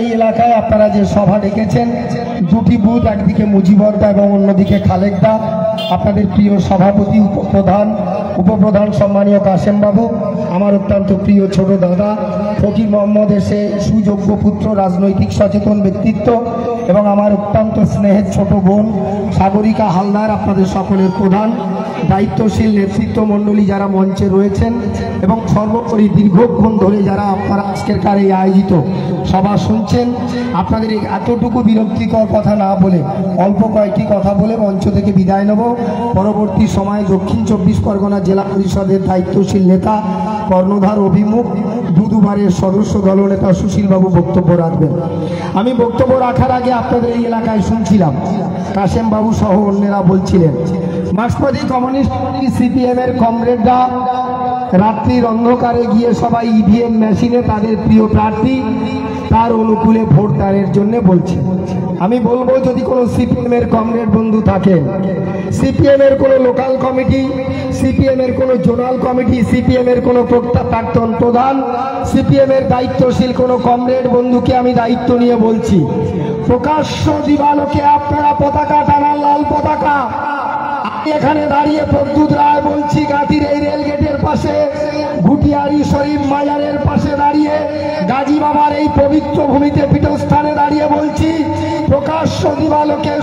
এই এলাকায় আপনারা যে সভা ডেকেছেন, দুটি বুথ, একদিকে মুজিবরদা এবং অন্যদিকে খালেকদা। আপনাদের প্রিয় সভাপতি, উপপ্রধান সম্মানীয় কাশেম বাবু, আমার অত্যন্ত প্রিয় ছোট দাদা ফকির মোহাম্মদ এসে সুযোগ্য পুত্র, রাজনৈতিক সচেতন ব্যক্তিত্ব, এবং আমার অত্যন্ত স্নেহের ছোট বোন সাগরিকা হালদার, আপনাদের সকলের প্রধান দায়িত্বশীল নেতৃত্ব মণ্ডলী যারা মঞ্চে রয়েছেন, এবং সর্বোপরি দীর্ঘক্ষণ ধরে যারা আপনারা আজকেরকার এই আয়োজিত সভা শুনছেন। আপনাদের এতটুকু বিরক্তিকর কথা না বলে অল্প কয়েকটি কথা বলে মঞ্চ থেকে বিদায় নেব। পরবর্তী সময়ে দক্ষিণ 24 পরগনা জেলা পরিষদের দায়িত্বশীল নেতা, কর্ণধার অভিমুখ, দুবারের সদস্য দলনেতা সুশীলবাবু বক্তব্য রাখবেন। আমি বক্তব্য রাখার আগে আপনাদের এই এলাকায় শুনছিলাম কাশেম বাবু সহ অন্যেরা বলছিলেন মার্ক্সবাদী কমিউনিস্ট সিপিএম এর কমরেডরা রাত্রির অন্ধকারে গিয়ে সবাই ইভিএম মেশিনে তাদের প্রিয় প্রার্থী তার অনুকূলে ভোট দানের জন্য বলছে। আমি বলবো, যদি কোনো সিপিএম এর কমরেড বন্ধু থাকেন, সিপিএম এর কোনো লোকাল কমিটি, সিপিএম এর কোনো জোনাল কমিটি, সিপিএম এর কোনো প্রাক্তন প্রধান, সিপিএম এর দায়িত্বশীল কোনো কমরেড বন্ধুকে আমি দায়িত্ব নিয়ে বলছি, প্রকাশ্য দিবালোকে আপনারা পতাকা টানান, লাল পতাকা। এখানে দাঁড়িয়ে প্রদ্যুৎ রায় বলছি, গাঁথির এই রেলগেটের পাশে, ঘুটিয়ারি শরীফ মাজারের পাশে দাঁড়িয়ে, গাজী বাবার এই পবিত্র ভূমিতে পীঠস্থানে দাঁড়িয়ে বলছি, প্রকাশ্য দিবালোকে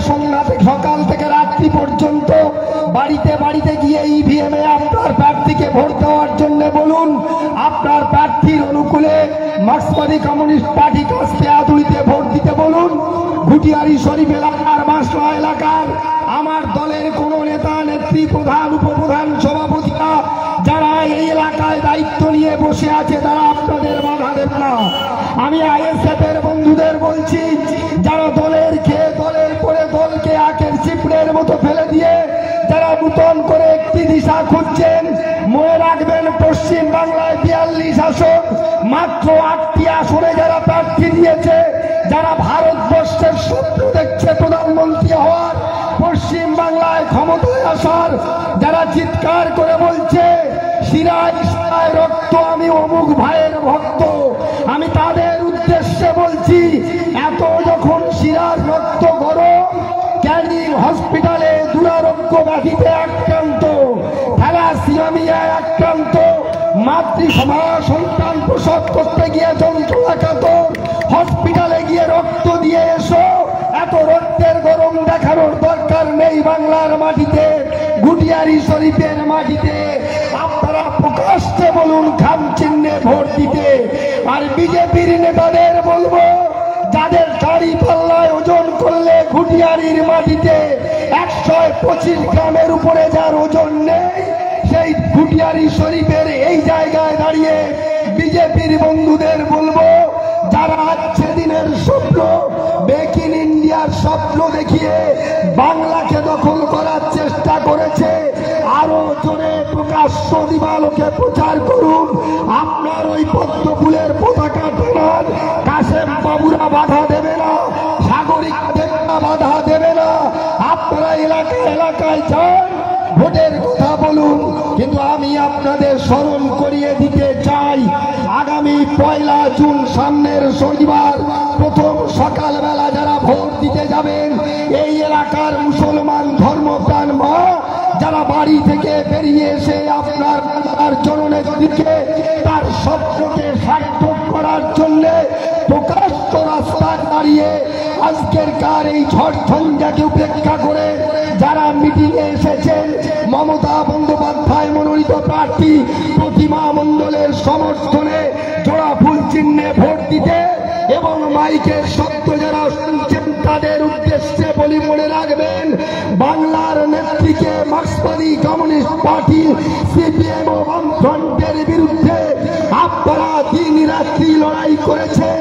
সকাল থেকে রাত্রি পর্যন্ত বাড়িতে বাড়িতে গিয়ে ইভিএমে আপনার প্রার্থীকে ভোট দেওয়ার জন্য বলুন। আপনার প্রার্থীর অনুকূলে মার্ক্সবাদী কমিউনিস্ট পার্টি কাজকে আদুরিতে ভোট দিতে বলুন। ঘুটিয়ারি শরীফ এলাকার, বাঁশলা এলাকার আমার দলের কোন নেতা, নেত্রী, প্রধান, উপপ্রধান, সভাপতিরা যারা এই এলাকায় দায়িত্ব নিয়ে বসে আছে, তারা আপনাদের বাধা দেবে না। আমি আইএসএফ এর বন্ধুদের বলছি, যারা দলের খেয়ে দলের পরে দলকে আখের চিপড়ের মতো ফেলে দিয়ে যারা নূতন করে একটি দিশা খুঁজছেন, মনে রাখবেন পশ্চিম বাংলায় 42 আসন, মাত্র 8টি আসনে যারা প্রার্থী দিয়েছে, যারা ভারতবর্ষের স্বপ্ন দেখছে প্রধানমন্ত্রী হওয়ার, পশ্চিম বাংলায় ক্ষমতায় আসার, যারা চিৎকার করে বলছে শিরায় শিরায় রক্ত, আমি অমুক ভাইয়ের ভক্ত, আমি তাদের উদ্দেশ্যে বলছি, এত যখন শিরার রক্ত গরম, ক্যানিং হসপিটালে দুরারোগ্য ব্যাধিতে আক্রান্ত, থ্যালাসিয়ামিয়ায় আক্রান্ত সন্তান প্রসব করতে গিয়ে যন্ত্রণাকাতর, হসপিটালে গিয়ে রক্ত দিয়ে এসো। এত রক্তের গরম দেখানোর দরকার নেই বাংলার মাটিতে, ঘুটিয়ারি শরীফের মাটিতে। আপনারা প্রকাশ্যে বলুন খাম চিহ্নে ভোট দিতে। আর বিজেপির নেতাদের বলবো, যাদের দাড়ি পাল্লায় ওজন করলে ঘুটিয়ারির মাটিতে 125 গ্রামের উপরে যার ওজন নেই, সেই ঘুটিয়ারি শরীফের এই জায়গায় দাঁড়িয়ে বিজেপির বন্ধুদের বলবো, যারা আজকে দিনের স্বপ্ন, মেক ইন ইন্ডিয়ার স্বপ্ন দেখিয়ে বাংলাকে দখল করার চেষ্টা করেছে, আরো জোরে প্রকাশ্য দিবালোকে প্রচার করুন। আপনার ওই পদ্ম ফুলের পতাকা টানান, কাশেম বাবুরা বাধা দেবে না, সাগরিকা বাধা দেবে না। আপনারা এলাকায় এলাকায় যান, ভোটের কথা বলুন। কিন্তু আমি আপনাদের স্মরণ করিয়ে দিতে চাই, আগামী 1 জুন সামনের শনিবার প্রথম সকালবেলা যারা ভোট দিতে যাবেন, এই এলাকার মুসলমান ধর্মপ্রাণ মা যারা বাড়ি থেকে বেরিয়ে এসে আপনার জননেত্রীকে তার স্বপ্নকে সার্থক করার জন্য প্রকাশ্য রাস্তায় দাঁড়িয়ে আজকের কার এই ঝড়ঝঞ্ঝাকে উপেক্ষা করে যারা মিটিংয়ে এসেছেন, মমতা বন্দ্যোপাধ্যায় মনোনীত প্রার্থী প্রতিমা মণ্ডলের সমর্থনে জোড়া ফুল চিহ্নে ভোট দিতে, এবং মাইকের শব্দ যারা শুনছেন তাদের উদ্দেশ্যে বলি, মনে রাখবেন বাংলার নেত্রীকে মার্ক্সবাদী কমিউনিস্ট পার্টি সিপিএম ও বামফ্রন্টের বিরুদ্ধে আপনারা দিন রাত্রি লড়াই করেছেন।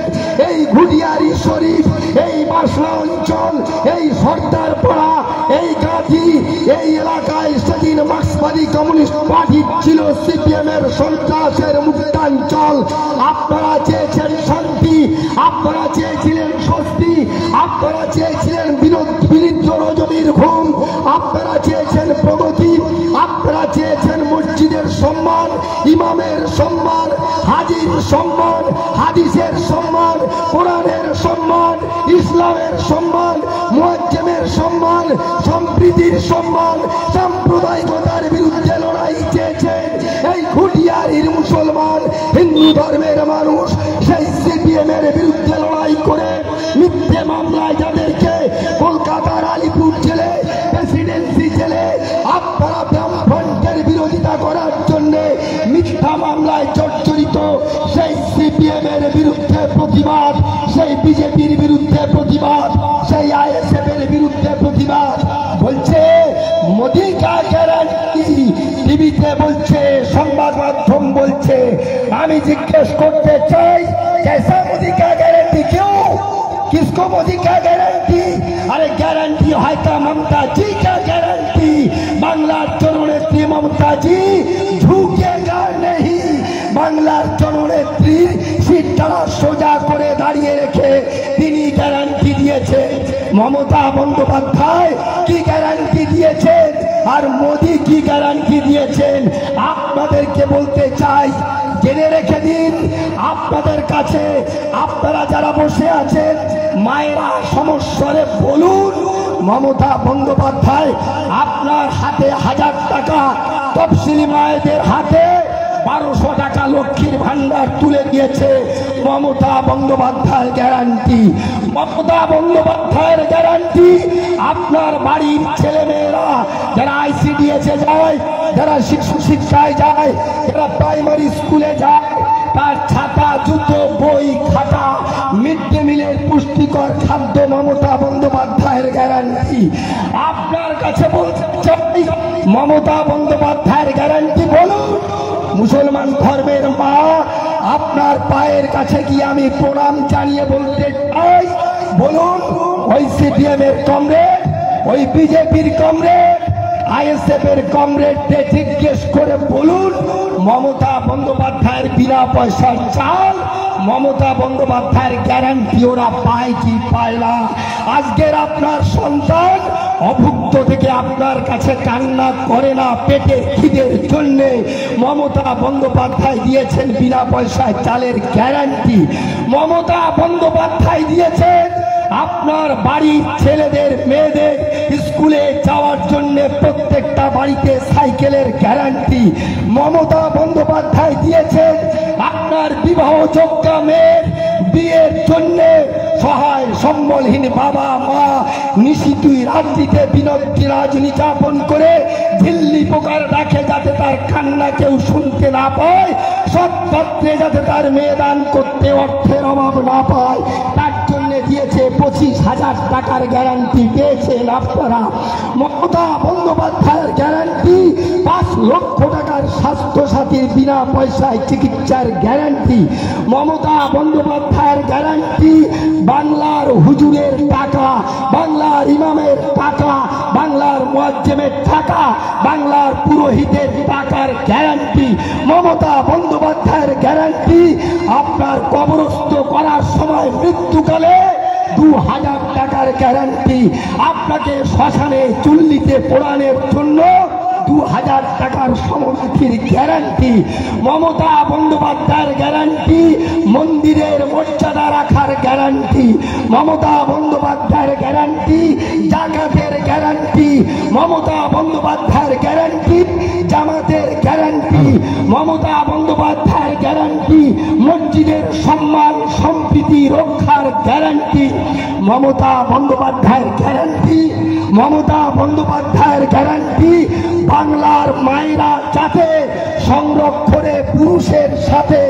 এই ঘুটিয়ারি শরীফ, এই বাসলা অঞ্চল, এই সর্দারপাড়া, এই গাঁথি, এই এলাকায় সেদিন মার্ক্সবাদী কমিউনিস্ট পার্টি ছিল সিপিএম এর সন্ত্রাসের মুক্তাঞ্চল। আপনারা চেয়েছেন শান্তি, আপনারা চেয়েছিলেন স্বস্তি, আপনারা চেয়েছিলেন বিরুদ্ধ রজনীর ঘুম, আপনারা চেয়েছেন প্রগতি, আপনারা চেয়েছেন মসজিদের সম্মান, ইমামের সম্মান, হাজির সম্মান, হাদিসের সম্মান, কোরআনের ইসলামের সম্মান, মুয়াজ্জেমের সম্মান, সম্প্রীতির সম্মান, সাম্প্রদায়িকতার বিরুদ্ধে লড়াই চেয়েছেন এই ঘুটিয়ারির মুসলমান হিন্দু ধর্মের মানুষ। সেই সিপিএম এর বিরুদ্ধে লড়াই করে মিথ্যে মামলায় যাদেরকে কলকাতার আলিপুর জেলে, প্রেসিডেন্সি জেলে আপনারা বামফ্রন্টের বিরোধিতা করার জন্য মিথ্যা মামলায় জর্জরিত সেই সিপিএম এর বিরুদ্ধে প্রতিবাদ, সেই বিজেপির বিরুদ্ধে প্রতিবাদ, সেই আইএসএফ এর বিরুদ্ধে প্রতিবাদ। বলছে মোদি কা গ্যারান্টি, টিভিতে বলছে, সংবাদ মাধ্যম বলছে। আমি জিজ্ঞেস করতে চাই, कैसा मोदी का गारंटी, क्यों, किसको मोदी का गारंटी? अरे गारंटी है का ममता जी का गारंटी। बांग्लार जननेत्री ममता जी झुकेगा नहीं। বাংলার জননেত্রী সিটটা সোজা করে দাঁড়িয়ে রেখে তিনি গ্যারান্টি দিয়েছেন। মমতা বন্দ্যোপাধ্যায় কি গ্যারান্টি দিয়েছেন আর মোদি কি গ্যারান্টি দিয়েছেন? আপনাদেরকে বলতে চাই, জেনে রেখে দিন। আপনাদের কাছে, আপনারা যারা বসে আছেন মায়েরা সমস্যারে বলুন, মমতা বন্দ্যোপাধ্যায় আপনার হাতে 1000 টাকা, তফসিলি মায়েদের হাতে 1200 টাকা লক্ষ্মীর ভান্ডার তুলে দিয়েছে। মমতা বন্দ্যোপাধ্যায়ের গ্যারান্টি, মমতা বন্দ্যোপাধ্যায়ের গ্যারান্টি আপনার বাড়ির ছেলেমেয়েরা যারা আইসিডিএসে যায়, যারা শিশু শিক্ষায় যায়, যারা প্রাইমারি স্কুলে যায়, তার ছাতা, জুতো, বই, খাতা, মিড ডে মিলের পুষ্টিকর খাদ্য মমতা বন্দ্যোপাধ্যায়ের গ্যারান্টি। আপনার কাছে বলতে চাই, মমতা বন্দ্যোপাধ্যায়ের গ্যারান্টি বলুন। মুসলমান ধর্মের মা, আপনার পায়ের কাছে গিয়ে আমি প্রণাম জানিয়ে বলতে চাই, বলুন ওই সিপিএম এর কমরেড, ওই বিজেপির কমরেড, আইএসএফ এর কমরেডকে জিজ্ঞেস করে বলুন, মমতা বন্দ্যোপাধ্যায়ের বিনা পয়সার চাল, মমতা বন্দ্যোপাধ্যায়ের গ্যারান্টি ওরা পায় কি পায় না? আজকের আপনার সন্তান অভুক্ত থেকে আপনার কাছে কান্না করে না পেটে খিদের জন্যে। মমতা বন্দ্যোপাধ্যায় দিয়েছেন বিনা পয়সায় চালের গ্যারান্টি। মমতা বন্দ্যোপাধ্যায় দিয়েছেন আপনার বাড়ির ছেলেদের মেয়েদের স্কুলে যাওয়ার জন্য প্রত্যেকটা বাড়িতে সাইকেলের গ্যারান্টি। মমতা বন্দ্যোপাধ্যায় দিয়েছেন আপনার বিবাহযোগ্য মেয়ের বিয়ের জন্য সহায় সম্বলহীন বাবা মা নিশিতুই রাত্রিতে বিনতি রাজনী যাপন করে ঝিল্লি পোকার ডাকে যাতে তার কান্না কেউ শুনতে না পায়, সৎ পাত্রে যাতে তার মেয়ে দান করতে অর্থের অভাব না পায়, তার জন্য দিয়েছে 25,000 টাকার গ্যারান্টি পেয়েছেন আপনারা। মমতা বন্দ্যোপাধ্যায়ের গ্যারান্টি 5 লক্ষ টাকার স্বাস্থ্য সাথীর বিনা পয়সায় চিকিৎসার গ্যারান্টি। মমতা বন্দ্যোপাধ্যায়ের গ্যারান্টি বাংলার হুজুরের টাকা, বাংলার ইমামের টাকা, বাংলার মুয়াজ্জেমের টাকা, বাংলার পুরোহিতের টাকার গ্যারান্টি। মমতা বন্দ্যোপাধ্যায়ের গ্যারান্টি আপনার কবরস্থ করার সময় মৃত্যুকালে 2000 টাকার গ্যারান্টি। আপনাকে শ্মশানে চুল্লিতে পোড়ানোর জন্য 2000 টাকার সমরাখির গ্যারান্টি। মমতা বন্দ্যোপাধ্যায়ের গ্যারান্টি মন্দিরের মর্যাদা রাখার গ্যারান্টি। মমতা বন্দ্যোপাধ্যায়ের গ্যারান্টি জাকাতের গ্যারান্টি। মমতা বন্দ্যোপাধ্যায়ের গ্যারান্টি জামাতের গ্যারান্টি। মমতা বন্দ্যোপাধ্যায়ের গ্যারান্টি মসজিদের সম্মান সম্প্রীতি রক্ষার গ্যারান্টি। মমতা বন্দ্যোপাধ্যায়ের গ্যারান্টি, মমতা বন্দ্যোপাধ্যায়ের গ্যারান্টি বাংলার মায়েরা যাতে সংরক্ষণে পুরুষের সাথে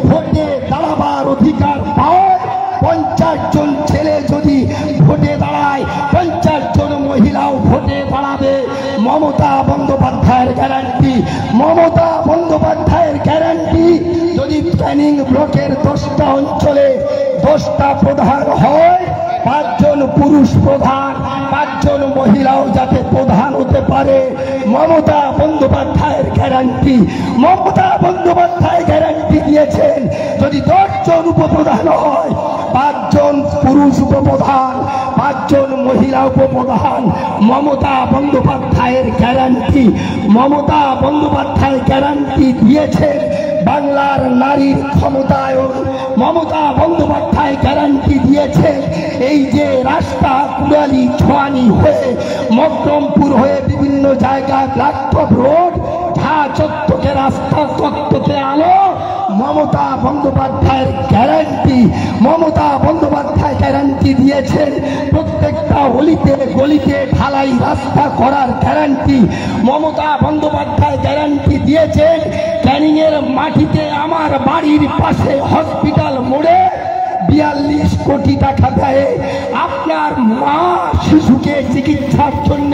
ভোটে দাঁড়াবার অধিকার পায়। 50 জন ছেলে যদি ভোটে দাঁড়ায়, 50 জন মহিলাও ভোটে দাঁড়াবে। মমতা বন্দ্যোপাধ্যায়ের গ্যারান্টি। মমতা বন্দ্যোপাধ্যায়ের গ্যারান্টি যদি ক্যানিং ব্লকের 10টা অঞ্চলে 10টা প্রধান হয়, 5 জন পুরুষ প্রধান, 5 জন মহিলাও যাতে প্রধান হতে পারে। মমতা বন্দ্যোপাধ্যায়ের গ্যারান্টি। মমতা বন্দ্যোপাধ্যায় গ্যারান্টি দিয়েছেন যদি 10 জন উপপ্রধান হয়, 5 জন পুরুষ উপপ্রধান, 5 জন মহিলা উপপ্রধান। মমতা বন্দ্যোপাধ্যায়ের গ্যারান্টি। মমতা বন্দ্যোপাধ্যায় গ্যারান্টি দিয়েছেন বাংলার নারীর ক্ষমতায়ন মমতা বন্দ্যোপাধ্যায় গ্যারান্টি দিয়েছে। এই যে রাস্তা কুড়ালি ছোয়ানি হয়ে মকরমপুর হয়ে বিভিন্ন জায়গায় প্ল্যাটফর্ম রোড ঝা চত্বকে রাস্তা তত্ত্বতে আলো মমতা বন্দ্যোপাধ্যায়ের গ্যারান্টি। মমতা বন্দ্যোপাধ্যায় গ্যারান্টি দিয়েছেন প্রত্যেকটা অলিতে গলিতে ঢালাই রাস্তা করার গ্যারান্টি। মমতা বন্দ্যোপাধ্যায় গ্যারান্টি দিয়েছেন ক্যানিং এর মাটিতে আমার বাড়ির পাশে হসপিটাল মোড়ে 42 কোটি টাকা দেয় আপনার মা শিশুকে চিকিৎসার জন্য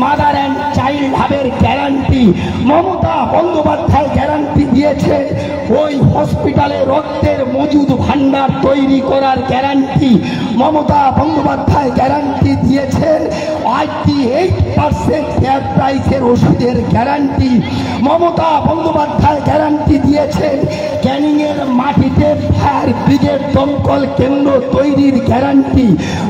মাদার অ্যান্ড চাইল্ড হাবের গ্যারান্টি। মমতা বন্দ্যোপাধ্যায় গ্যারান্টি দিয়েছে ওই হসপিটালে রক্তের মজুদ ভান্ডার তৈরি করার গ্যারান্টি। মমতা বন্দ্যোপাধ্যায় গ্যারান্টি দিয়েছেন 88% ফেয়ার প্রাইসের ওষুধের গ্যারান্টি। মমতা বন্দ্যোপাধ্যায় গ্যারান্টি দিয়েছেন ক্যানিং এর মাটিতে ফায়ার ব্রিগেড দমকল কেন্দ্র তৈরির গ্যারান্টি।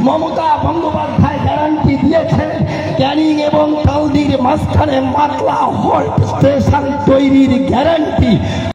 মমতা বন্দ্যোপাধ্যায় গ্যারান্টি দিয়েছেন ক্যানিং এবং কালদির মাঝখানে মাতলা হল্ট স্টেশন তৈরির গ্যারান্টি।